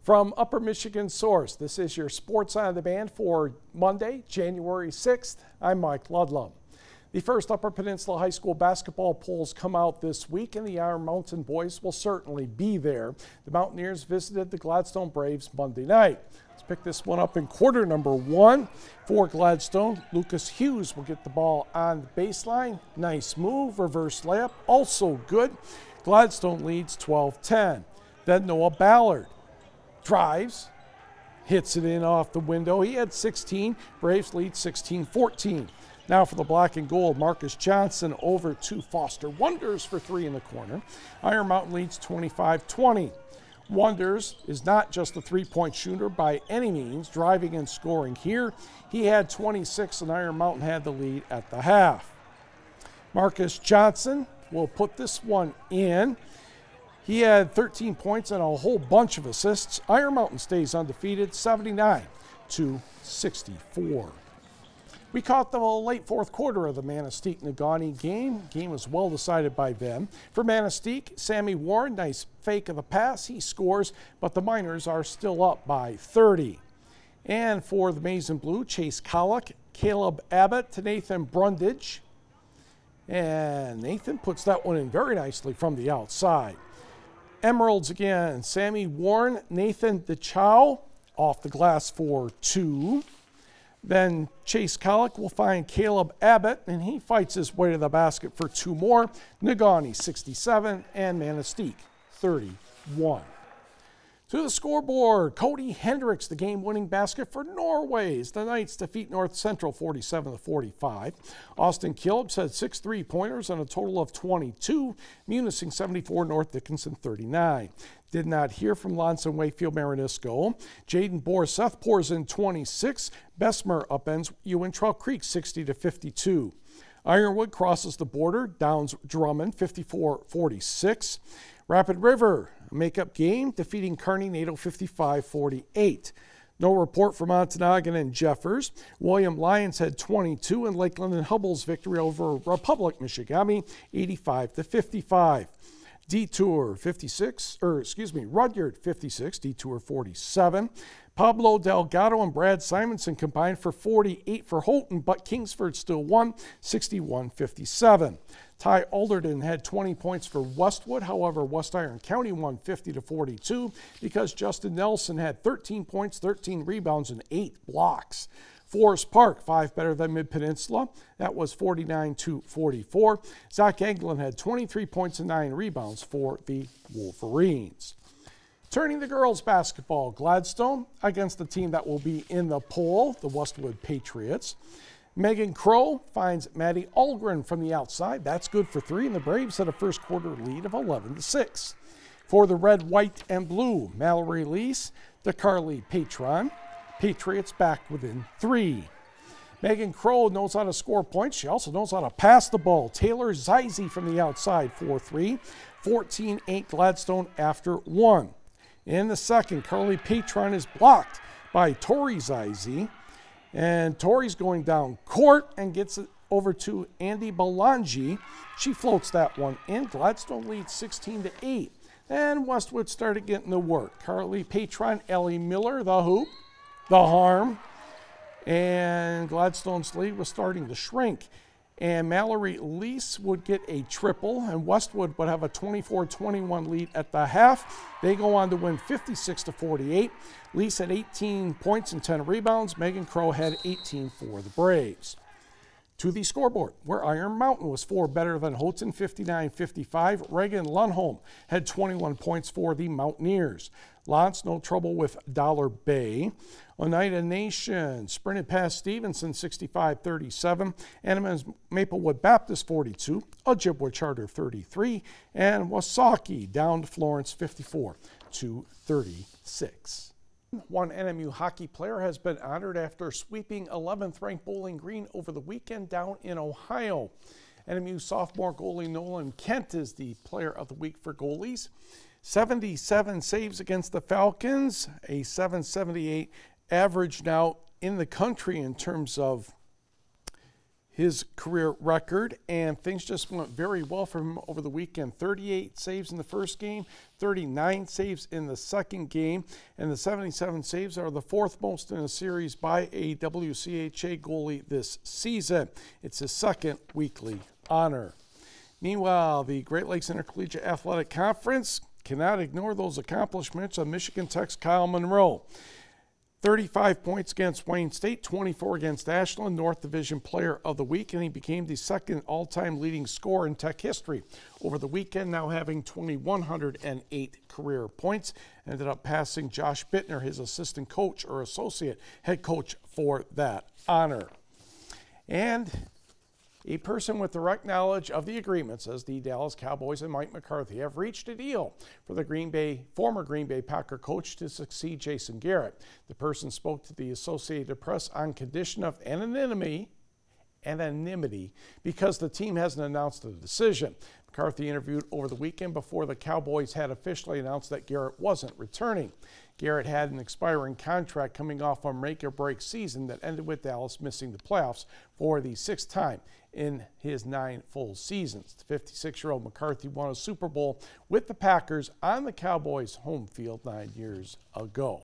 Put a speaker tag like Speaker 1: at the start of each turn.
Speaker 1: From Upper Michigan Source, this is your Sports on Demand for Monday, January 6th. I'm Mike Ludlum. The first Upper Peninsula High School basketball polls come out this week, and the Iron Mountain boys will certainly be there. The Mountaineers visited the Gladstone Braves Monday night. Let's pick this one up in quarter number one. For Gladstone, Lucas Hughes will get the ball on the baseline. Nice move, reverse layup, also good. Gladstone leads 12-10. Then Noah Ballard drives, hits it in off the window. He had 16. Braves lead 16-14. Now for the black and gold, Marcus Johnson over to Foster Wonders for three in the corner. Iron Mountain leads 25-20. Wonders is not just a three-point shooter by any means, driving and scoring here. He had 26 and Iron Mountain had the lead at the half. Marcus Johnson will put this one in. He had 13 points and a whole bunch of assists. Iron Mountain stays undefeated, 79-64. We caught the late fourth quarter of the Manistee-Negaunee game. Game was well decided by them. For Manistee, Sammy Warren, nice fake of the pass. He scores, but the Miners are still up by 30. And for the Maize and Blue, Chase Collick, Caleb Abbott to Nathan Brundage. And Nathan puts that one in very nicely from the outside. Emeralds again, Sammy Warren, Nathan DeChow off the glass for two. Then Chase Collick will find Caleb Abbott, and he fights his way to the basket for two more. Negaunee 67 and Manistee 31. To the scoreboard, Cody Hendricks, the game-winning basket for Norways. The Knights defeat North Central 47-45. Austin Kilbs had 6 3-pointers and a total of 22. Munising 74, North Dickinson 39. Did not hear from Lonson Wakefield Marinisco. Jaden Borseth pours in 26. Bessemer upends Uintral Creek 60-52. Ironwood crosses the border, downs Drummond 54-46. Rapid River, makeup game, defeating Kearney Nato 55-48. No report from Ontonagon and Jeffers. William Lyons had 22, and Lakeland and Hubbell's victory over Republic Michigamme 85-55. Detour 56, Rudyard 56, Detour 47. Pablo Delgado and Brad Simonson combined for 48 for Houghton, but Kingsford still won 61-57. Ty Alderton had 20 points for Westwood. However, West Iron County won 50-42 because Justin Nelson had 13 points, 13 rebounds, and 8 blocks. Forest Park, 5 better than Mid-Peninsula. That was 49-44. Zach Anglin had 23 points and 9 rebounds for the Wolverines. Turning to girls basketball, Gladstone against the team that will be in the poll, the Westwood Patriots. Megan Crow finds Maddie Algren from the outside. That's good for 3, and the Braves had a first quarter lead of 11-6. For the red, white, and blue, Mallory Lease to Carly Patron. Patriots back within 3. Megan Crow knows how to score points. She also knows how to pass the ball. Taylor Zize from the outside for 3. 14-8 Gladstone after 1. In the second, Carly Patron is blocked by Tori Zize. And Tori's going down court and gets it over to Andy Belangi. She floats that one in. Gladstone leads 16-8. And Westwood started getting to work. Carly Patron, Ellie Miller, the hoop, the harm. And Gladstone's lead was starting to shrink. And Mallory Lease would get a triple, and Westwood would have a 24-21 lead at the half. They go on to win 56-48. Lease had 18 points and 10 rebounds. Megan Crow had 18 for the Braves. To the scoreboard, where Iron Mountain was 4 better than Houghton, 59-55. Reagan Lundholm had 21 points for the Mountaineers. Lance, no trouble with Dollar Bay. Oneida Nation sprinted past Stevenson 65-37. Annaman's Maplewood Baptist 42. Ojibwa Charter 33. And Wasaki downed Florence 54-36. One NMU hockey player has been honored after sweeping 11th ranked Bowling Green over the weekend down in Ohio. NMU sophomore goalie Nolan Kent is the player of the week for goalies. 77 saves against the Falcons, a .778 average now in the country in terms of his career record, and things just went very well for him over the weekend. 38 saves in the first game, 39 saves in the second game, and the 77 saves are the fourth most in a series by a WCHA goalie this season. It's his second weekly honor. Meanwhile, the Great Lakes Intercollegiate Athletic Conference cannot ignore those accomplishments of Michigan Tech's Kyle Monroe. 35 points against Wayne State, 24 against Ashland, North Division Player of the Week, and he became the second all-time leading scorer in Tech history over the weekend, now having 2,108 career points. Ended up passing Josh Bittner, his assistant coach or associate head coach, for that honor. And a person with direct knowledge of the agreement says the Dallas Cowboys and Mike McCarthy have reached a deal for the former Green Bay Packer coach to succeed Jason Garrett. The person spoke to the Associated Press on condition of anonymity because the team hasn't announced the decision. McCarthy interviewed over the weekend before the Cowboys had officially announced that Garrett wasn't returning. Garrett had an expiring contract coming off a make-or-break season that ended with Dallas missing the playoffs for the sixth time in his 9 full seasons. The 56-year-old McCarthy won a Super Bowl with the Packers on the Cowboys' home field 9 years ago.